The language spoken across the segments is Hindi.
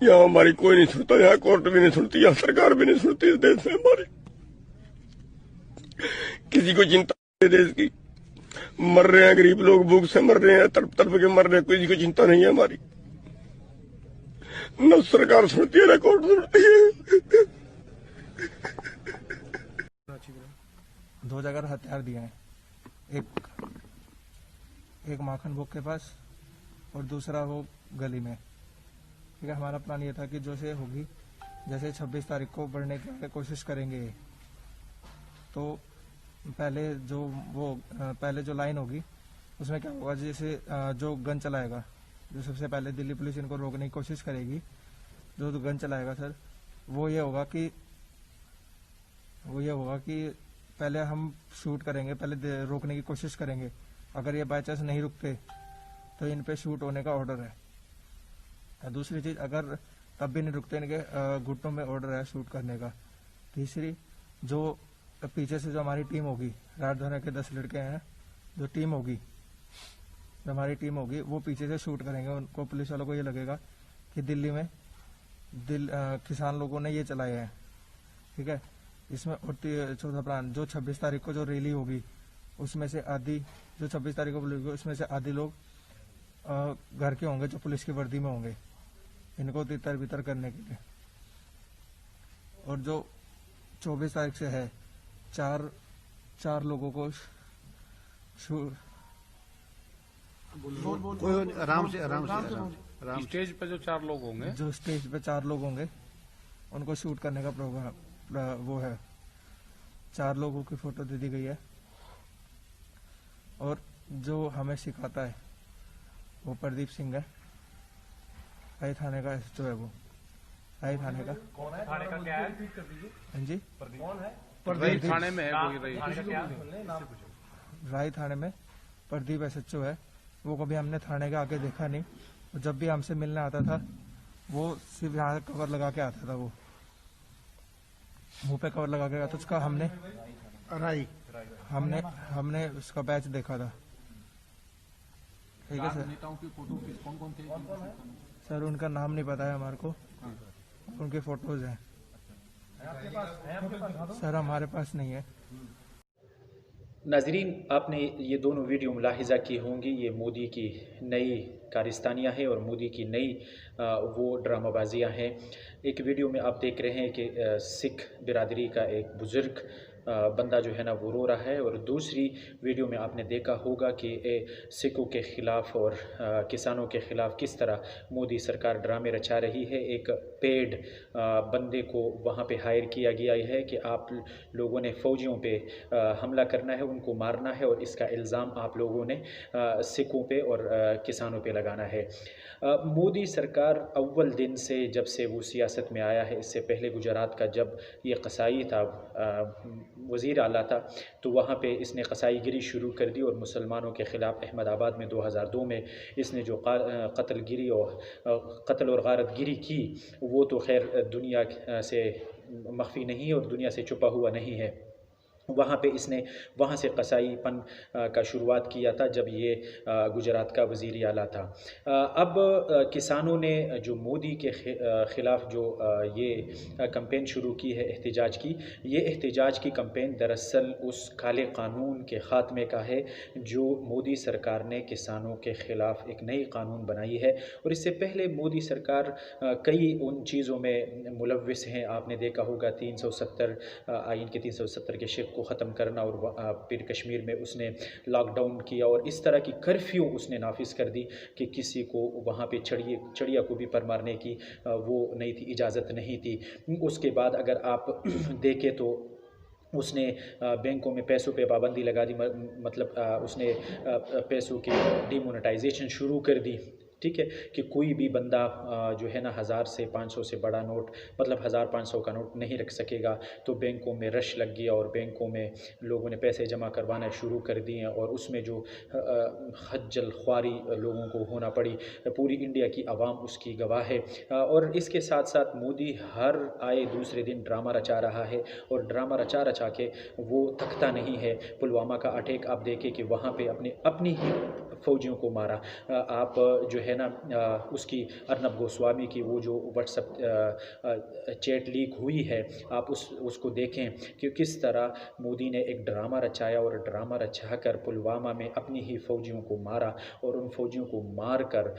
यहाँ हमारी कोई नहीं सुनता, यहाँ कोर्ट भी नहीं सुनती, यहाँ सरकार भी नहीं सुनती। इस देश में हमारी किसी को चिंता नहीं है देश की। मर रहे हैं गरीब लोग, भूख से मर रहे हैं, तड़प तड़प के मर रहे हैं, किसी को चिंता नहीं है हमारी। न सरकार सुनती है न कोर्ट सुनती है। 2 जगह हथियार दिए हैं, एक माखन भोग के पास और दूसरा वो गली में। ठीक है, हमारा प्लान ये था कि जो से होगी, जैसे 26 तारीख को बढ़ने की कोशिश करेंगे, तो पहले जो लाइन होगी उसमें क्या होगा, जैसे जो गन चलाएगा, जो सबसे पहले दिल्ली पुलिस इनको रोकने की कोशिश करेगी, जो गन चलाएगा सर, वो ये होगा कि पहले हम शूट करेंगे, पहले रोकने की कोशिश करेंगे। अगर ये बाई चांस नहीं रुकते तो इन पे शूट होने का ऑर्डर है। दूसरी चीज, अगर तब भी नहीं रुकते, इनके घुटनों में ऑर्डर है शूट करने का। तीसरी, जो पीछे से जो हमारी टीम होगी, राजधानी के 10 लड़के हैं, जो हमारी टीम होगी वो पीछे से शूट करेंगे। उनको, पुलिस वालों को ये लगेगा कि दिल्ली में किसान लोगों ने ये चलाए हैं। ठीक है, इसमें चौथा प्लान, जो 26 तारीख को जो रैली होगी उसमें से आधी, जो 26 तारीख को होगी उसमें से आधी लोग घर के होंगे जो पुलिस की वर्दी में होंगे, इनको तितर बितर करने के लिए। और जो 24 तारीख से है, चार लोगों को आराम से स्टेज पे जो 4 लोग होंगे, उनको शूट करने का प्रोग्राम वो है। 4 लोगों की फोटो दे दी गई है। और जो हमें सिखाता है वो प्रदीप सिंह है, राई थाने का एसएचओ है। वो राई थाने का कौन है? थाने का क्या है? हाँ जी, कौन है? प्रदीप थाने में है कोई रही? राई थाने में प्रदीप एसएचओ है। वो कभी हमने थाने के आगे देखा नहीं। वो जब भी हमसे मिलने आता था, वो सिर्फ यहाँ कवर लगा के आता था। वो मुंह पे कवर लगा के आता, उसका हमने उसका बैच देखा था। ठीक है सर। नेताओं की फोटो कौन थे? सर उनका नाम नहीं पता है हमारे को, उनके फोटोज हैं सर, हमारे पास नहीं है। नाजरीन, आपने ये दोनों वीडियो मुलाहिजा की होंगी। ये मोदी की नई कारिस्तानियाँ हैं और मोदी की नई वो ड्रामाबाजियाँ हैं। एक वीडियो में आप देख रहे हैं कि सिख बिरादरी का एक बुज़ुर्ग बंदा जो है ना वो रो रहा है, और दूसरी वीडियो में आपने देखा होगा कि सिखों के ख़िलाफ़ और किसानों के ख़िलाफ़ किस तरह मोदी सरकार ड्रामे रचा रही है। एक पेड बंदे को वहाँ पे हायर किया गया है कि आप लोगों ने फ़ौजियों पे हमला करना है, उनको मारना है, और इसका इल्ज़ाम आप लोगों ने सिखों पे और किसानों पे लगाना है। मोदी सरकार अव्वल दिन से, जब से वो सियासत में आया है, इससे पहले गुजरात का जब ये कसाई था, वज़ीर आला था, तो वहाँ पे इसने कसाईगिरी शुरू कर दी और मुसलमानों के ख़िलाफ़ अहमदाबाद में 2002 में इसने जो कत्ल और गारतगिरी की, वो तो खैर दुनिया से मख्फी नहीं है और दुनिया से छुपा हुआ नहीं है। वहाँ पे इसने वहाँ से कसाईपन का शुरुआत किया था जब ये गुजरात का वज़ीर आला था। अब किसानों ने जो मोदी के ख़िलाफ़ जो ये कैंपेन शुरू की है एहतिजाज की, ये एहतिजाज की कैंपेन दरअसल उस काले कानून के ख़ात्मे का है जो मोदी सरकार ने किसानों के ख़िलाफ़ एक नई कानून बनाई है। और इससे पहले मोदी सरकार कई उन चीज़ों में मुलव्विस हैं। आपने देखा होगा 370 आइन के 370 के शिक को ख़त्म करना, और फिर कश्मीर में उसने लॉकडाउन किया और इस तरह की कर्फ्यू उसने नाफिज कर दी कि किसी को वहाँ पे चिड़िया को भी पर मारने की वो नहीं थी, इजाज़त नहीं थी। उसके बाद अगर आप देखें तो उसने बैंकों में पैसों पे पाबंदी लगा दी, मतलब उसने पैसों की डिमोनेटाइजेशन शुरू कर दी। ठीक है, कि कोई भी बंदा जो है ना 1000 से 500 से बड़ा नोट, मतलब 1000-500 का नोट नहीं रख सकेगा। तो बैंकों में रश लग गया और बैंकों में लोगों ने पैसे जमा करवाना शुरू कर दिए, और उसमें जो खज्जल ख्वारी लोगों को होना पड़ी, पूरी इंडिया की आवाम उसकी गवाह है। और इसके साथ साथ मोदी हर आए दूसरे दिन ड्रामा रचा रहा है, और ड्रामा रचा रचा के वो थकता नहीं है। पुलवामा का अटैक आप देखें कि वहाँ पे अपनी ही फ़ौजियों को मारा। आप जो है ना उसकी अर्नब गोस्वामी की वो जो व्हाट्सएप चैट लीक हुई है, आप उसको देखें कि किस तरह मोदी ने एक ड्रामा रचाया और ड्रामा रचा कर पुलवामा में अपनी ही फ़ौजियों को मारा और उन फ़ौजियों को मार कर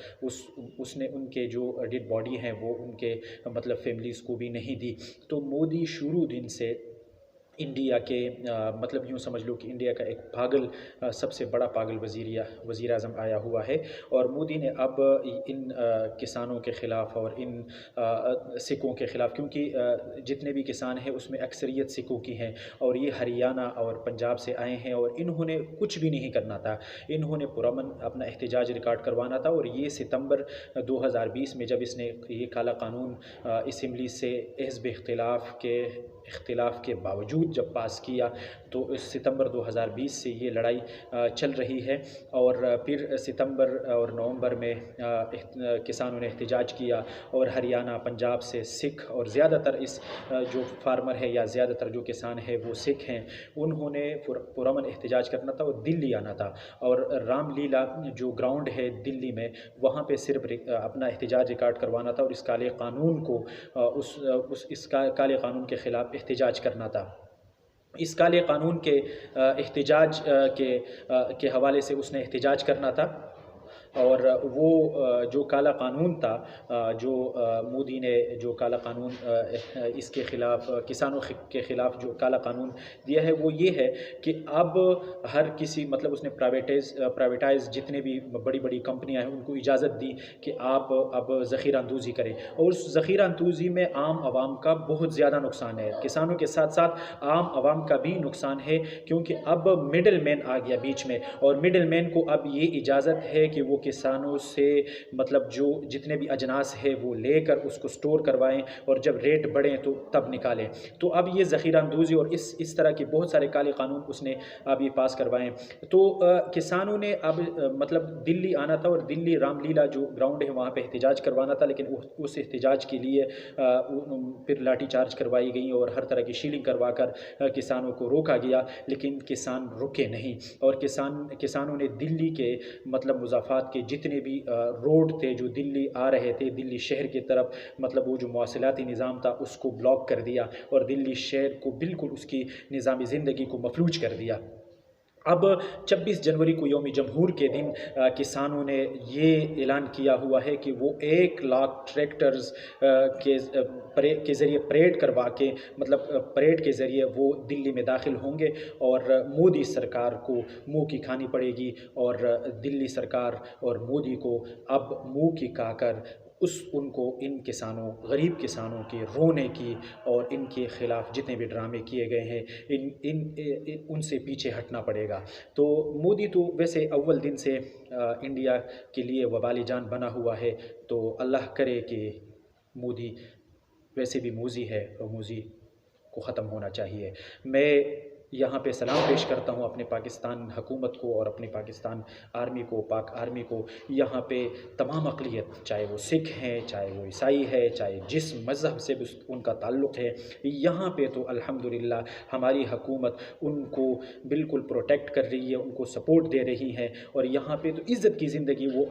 उसने उनके जो डेड बॉडी हैं वो उनके मतलब फैमिलीज़ को भी नहीं दी। तो मोदी शुरू दिन से इंडिया के मतलब यूँ समझ लो कि इंडिया का एक पागल सबसे बड़ा पागल वज़ीर आज़म आया हुआ है। और मोदी ने अब इन किसानों के ख़िलाफ़ और इन सिखों के ख़िलाफ़, क्योंकि जितने भी किसान हैं उसमें अक्सरियत सिखों की हैं और ये हरियाणा और पंजाब से आए हैं और इन्होंने कुछ भी नहीं करना था, इन्होंने पुरअमन अपना एहतजाज रिकॉर्ड करवाना था। और ये सितंबर 2020 में जब इसने ये काला कानून असम्बली से हिज़्ब इख्तिलाफ़ के बावजूद जब पास किया, तो इस सितंबर 2020 से ये लड़ाई चल रही है। और फिर सितंबर और नवंबर में किसानों ने एहतजाज किया और हरियाणा पंजाब से सिख और ज़्यादातर इस जो फार्मर है या ज़्यादातर जो किसान है वो सिख हैं, उन्होंने पुरअमन एहतजाज करना था और दिल्ली आना था। और रामलीला जो ग्राउंड है दिल्ली में, वहाँ पे सिर्फ अपना एहतजाज रिकॉर्ड करवाना था और इस काले कानून को इस काले कानून के ख़िलाफ़ एहतजाज करना था। इस काले कानून के एहतजाज के हवाले से उसने एहतजाज करना था। और वो जो काला कानून था, जो मोदी ने जो काला कानून इसके ख़िलाफ़ किसानों के ख़िलाफ़ जो काला कानून दिया है वो ये है कि अब हर किसी मतलब उसने प्राइवेटाइज़ जितने भी बड़ी बड़ी कंपनियां हैं उनको इजाज़त दी कि आप अब ज़ख़ीरा अंदोज़ी करें। और उस ज़ख़ीरा अंदोज़ी में आम आवाम का बहुत ज़्यादा नुकसान है, किसानों के साथ साथ आम आवाम का भी नुकसान है, क्योंकि अब मिडल मैन आ गया बीच में। और मिडल मैन को अब ये इजाज़त है कि वो किसानों से मतलब जो जितने भी अजनास है वो लेकर उसको स्टोर करवाएं और जब रेट बढ़ें तो तब निकालें। तो अब ये ज़ख़ीरा अंदोज़ी और इस तरह के बहुत सारे काले कानून उसने अब ये पास करवाएं। तो किसानों ने अब मतलब दिल्ली आना था और दिल्ली रामलीला जो ग्राउंड है वहाँ पे एहतजाज करवाना था, लेकिन उस एहतजाज के लिए फिर लाठी चार्ज करवाई गई और हर तरह की शीलिंग करवा कर किसानों को रोका गया, लेकिन किसान रुके नहीं। और किसानों ने दिल्ली के मतलब मुज़ाफ़ात के जितने भी रोड थे जो दिल्ली आ रहे थे, दिल्ली शहर की तरफ, मतलब वो जो मवासिलाती निज़ाम था उसको ब्लॉक कर दिया और दिल्ली शहर को बिल्कुल उसकी निज़ामी ज़िंदगी को मफलूज कर दिया। अब 26 जनवरी को यौम जमहूर के दिन किसानों ने ये ऐलान किया हुआ है कि वो 1 लाख ट्रैक्टर्स के ज़रिए परेड करवा के मतलब परेड के ज़रिए वो दिल्ली में दाखिल होंगे और मोदी सरकार को मुँह की खानी पड़ेगी। और दिल्ली सरकार और मोदी को अब मुँह की खाकर उनको इन किसानों, गरीब किसानों के रोने की और इनके ख़िलाफ़ जितने भी ड्रामे किए गए हैं उनसे पीछे हटना पड़ेगा। तो मोदी तो वैसे अव्वल दिन से इंडिया के लिए वबाली जान बना हुआ है, तो अल्लाह करे कि मोदी वैसे भी मूज़ी है और मूज़ी को ख़त्म होना चाहिए। मैं यहाँ पे सलाम पेश करता हूँ अपने पाकिस्तान हुकूमत को और अपने पाकिस्तान आर्मी को, पाक आर्मी को। यहाँ पे तमाम अक़लियत, चाहे वो सिख हैं, चाहे वो ईसाई है, चाहे जिस मज़हब से भी उनका ताल्लुक़ है, यहाँ पे तो अल्हम्दुलिल्लाह हमारी हुकूमत उनको बिल्कुल प्रोटेक्ट कर रही है, उनको सपोर्ट दे रही है। और यहाँ पे तो इज़्ज़त की ज़िंदगी वो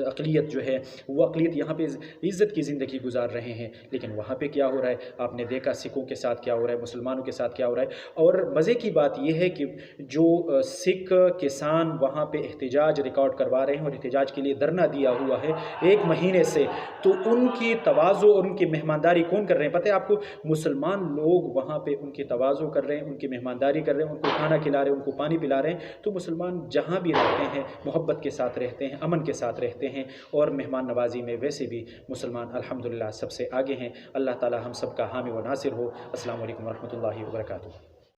अक़लियत जो है वो अक़लियत यहाँ पे इज़्ज़त की ज़िंदगी गुजार रहे हैं। लेकिन वहाँ पे क्या हो रहा है आपने देखा, सिखों के साथ क्या हो रहा है, मुसलमानों के साथ क्या हो रहा है। और मज़े की बात यह है कि जो सिख किसान वहाँ पे एहतजाज रिकॉर्ड करवा रहे हैं और एहतजाज के लिए धरना दिया हुआ है 1 महीने से, तो उनकी तवाज़ो और उनकी मेहमानदारी कौन कर रहे हैं पता है आपको? मुसलमान लोग वहाँ पे उनकी तवाज़ो कर रहे हैं, उनकी मेहमानदारी कर रहे हैं, उनको खाना खिला रहे हैं, उनको पानी पिला रहे हैं। तो मुसलमान जहाँ भी रहते हैं मोहब्बत के साथ रहते हैं, अमन के साथ रहते हैं और मेहमान नवाजी में वैसे भी मुसलमान अल्हम्दुलिल्लाह सबसे आगे हैं। अल्लाह ताला हम सब का हामी व नासिर हो। अस्सलामु अलैकुम व रहमतुल्लाहि व बरकातुहू।